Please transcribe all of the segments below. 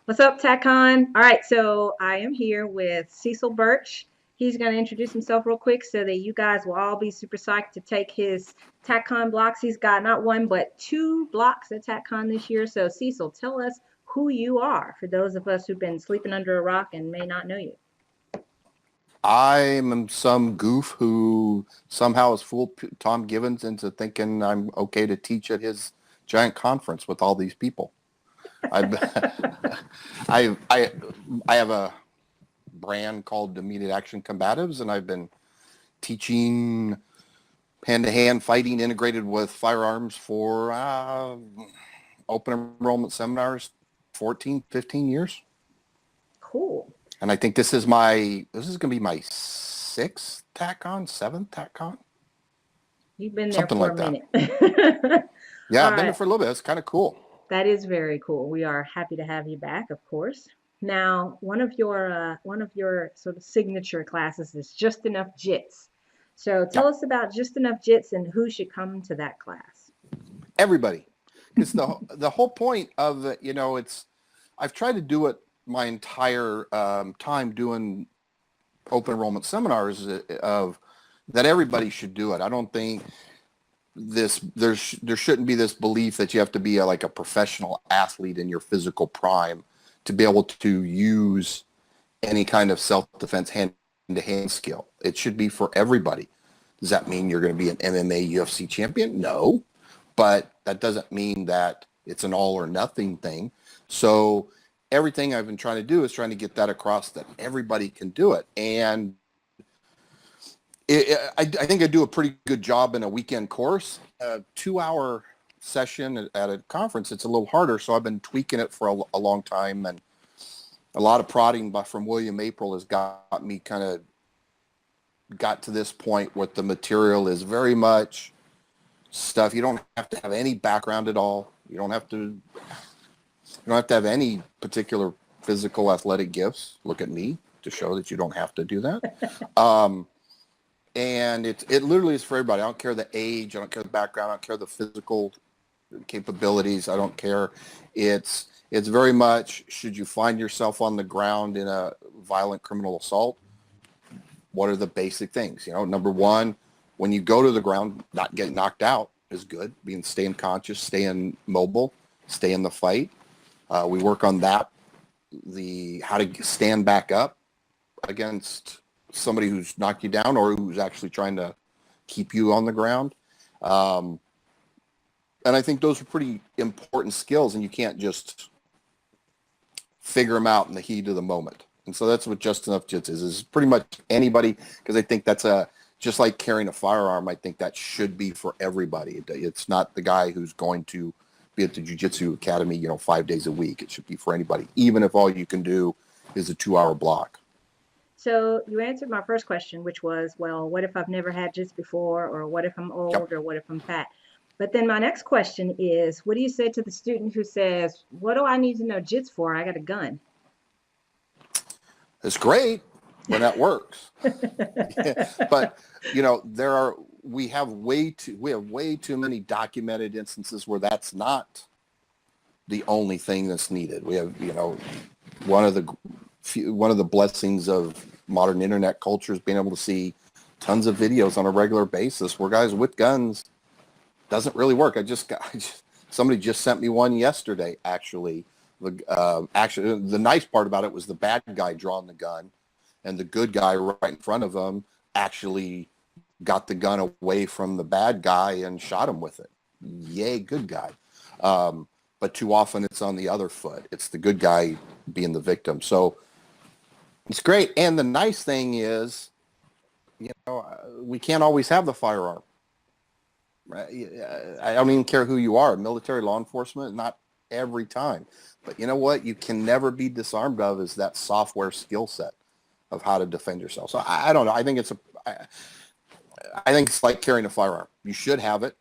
What's up, Tac-Con? All right, so I am here with Cecil Burch. He's going to introduce himself real quick so that you guys will all be super psyched to take his Tac-Con blocks. He's got not one, but two blocks at Tac-Con this year. So, Cecil, tell us who you are for those of us who've been sleeping under a rock and may not know you. I'm some goof who somehow has fooled Tom Givens into thinking I'm okay to teach at his giant conference with all these people. I've, I, I, I have a brand called Immediate Action Combatives, and I've been teaching hand-to-hand fighting integrated with firearms for open enrollment seminars, 14, 15 years. Cool. And I think this is going to be my sixth TAC-Con, seventh TAC-Con. You've been there Something for like a that. minute. Yeah, All I've been there right. for a little bit. It's kind of cool. That is very cool. We are happy to have you back, of course. Now, one of your sort of signature classes is Just Enough Jits. So tell Yeah, us about Just Enough Jits and who should come to that class. everybody. Because the whole point of it, it's I've tried to do it my entire time doing open enrollment seminars of that everybody should do it. I don't think there shouldn't be this belief that you have to be like a professional athlete in your physical prime to be able to use any kind of self-defense hand-to-hand skill. It should be for everybody. Does that mean you're going to be an MMA UFC champion? No, but that doesn't mean that it's an all or nothing thing. So everything I've been trying to do is trying to get that across that everybody can do it. And I think I do a pretty good job in a weekend course. A 2-hour session at a conference, it's a little harder. So I've been tweaking it for a long time, and a lot of prodding from William April has got me kind of got to this point where the material is very much stuff. You don't have to have any background at all. You don't have to have any particular physical athletic gifts. Look at me to show that you don't have to do that. And it literally is for everybody. I don't care the age. I don't care the background. I don't care the physical capabilities. I don't care. It's very much, should you find yourself on the ground in a violent criminal assault, what are the basic things? Number one, when you go to the ground, not getting knocked out is good. Staying conscious, staying mobile, stay in the fight. We work on that. How to stand back up against somebody who's knocked you down or who's actually trying to keep you on the ground. And I think those are pretty important skills, and you can't just figure them out in the heat of the moment. And so that's what Just Enough Jits is pretty much anybody, because I think that's just like carrying a firearm, I think that should be for everybody. It's not the guy who's going to be at the Jiu-Jitsu Academy, 5 days a week. It should be for anybody, even if all you can do is a 2-hour block. So you answered my first question, which was, well, what if I've never had jits before, or what if I'm Yep. old, or what if I'm fat? But then my next question is, what do you say to the student who says, what do I need to know jits for? I got a gun. It's great when that works. But we have way too many documented instances where that's not the only thing that's needed. We have, one of the blessings of modern internet culture is being able to see tons of videos on a regular basis where guys with guns doesn't really work. Somebody just sent me one yesterday. Actually, the nice part about it was the bad guy drawing the gun, and the good guy right in front of him actually got the gun away from the bad guy and shot him with it. Yay, good guy. But too often it's on the other foot. It's the good guy being the victim. So it's great. And the nice thing is, we can't always have the firearm. Right? I don't even care who you are, military, law enforcement, not every time. But you know what you can never be disarmed of is that software skill set of how to defend yourself. So I don't know. I think it's like carrying a firearm. You should have it,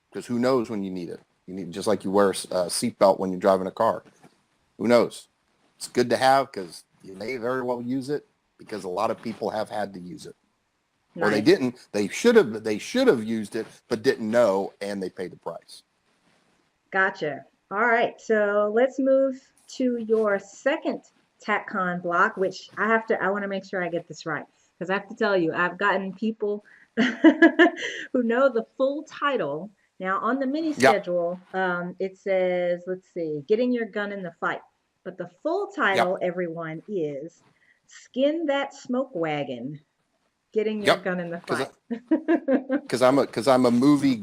because who knows when you need it. You need, just like you wear a seatbelt when you're driving a car. Who knows? It's good to have because you may very well use it, because a lot of people have had to use it. Or they Nice. didn't. They should have used it, but didn't know, and they paid the price. Gotcha. All right, so let's move to your second TACCON block, which I want to make sure I get this right because I have to tell you, I've gotten people who know the full title. Now, on the mini Yep. schedule, it says, let's see, Getting Your Gun in the Fight. But the full Yep. title, everyone, is Skin That Smoke Wagon, Getting Your Yep. Gun in the Because Fight. I'm a movie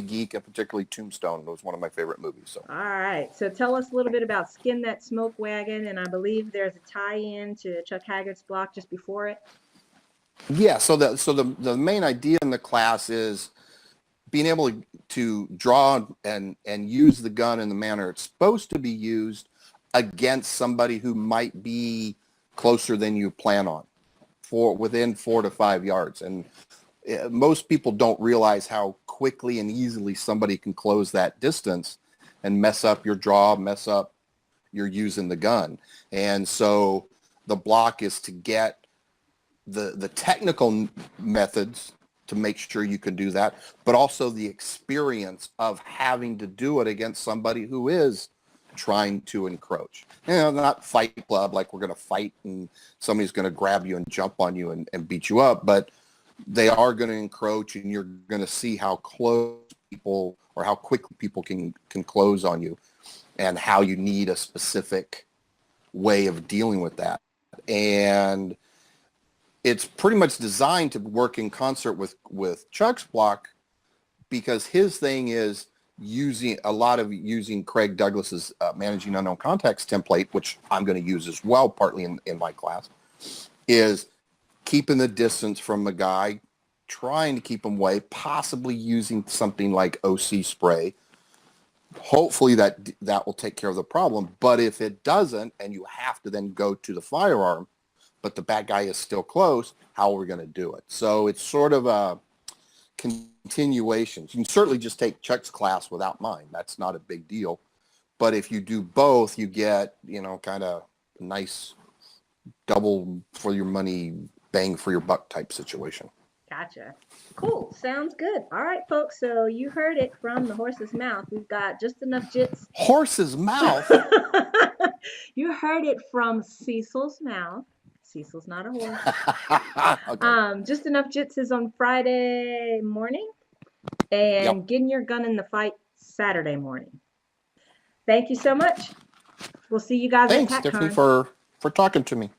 geek, and particularly Tombstone was one of my favorite movies. So All right. So tell us a little bit about Skin That Smoke Wagon, and I believe there's a tie-in to Chuck Haggart's block just before it. yeah, so the main idea in the class is being able to draw and use the gun in the manner it's supposed to be used against somebody who might be closer than you plan on, for within 4 to 5 yards. And most people don't realize how quickly and easily somebody can close that distance and mess up your draw, mess up your using the gun. And so the block is to get the technical methods to make sure you can do that, but also the experience of having to do it against somebody who is trying to encroach. Not Fight Club, like we're going to fight and somebody's going to grab you and jump on you and beat you up, but they are going to encroach, and you're going to see how close people or how quickly people can close on you, and how you need a specific way of dealing with that. And it's pretty much designed to work in concert with Chuck's block, because his thing is using Craig Douglas's Managing Unknown Contacts template, which I'm going to use as well, partly in my class, is keeping the distance from the guy, trying to keep him away, possibly using something like OC spray. Hopefully that will take care of the problem. But if it doesn't, and you have to then go to the firearm, but the bad guy is still close, how are we going to do it? So it's sort of a continuation. You can certainly just take Chuck's class without mine. That's not a big deal. But if you do both, you get, kind of nice double for your money, bang for your buck type situation. Gotcha. Cool. Sounds good. All right, folks. So you heard it from the horse's mouth. We've got just enough jits. Horse's mouth? You heard it from Cecil's mouth. Cecil's not a horse. Okay. Just enough jits is on Friday morning, and Yep. Getting Your Gun in the Fight Saturday morning. Thank you so much. We'll see you guys at Thanks, Tiffany, TACCON. for talking to me.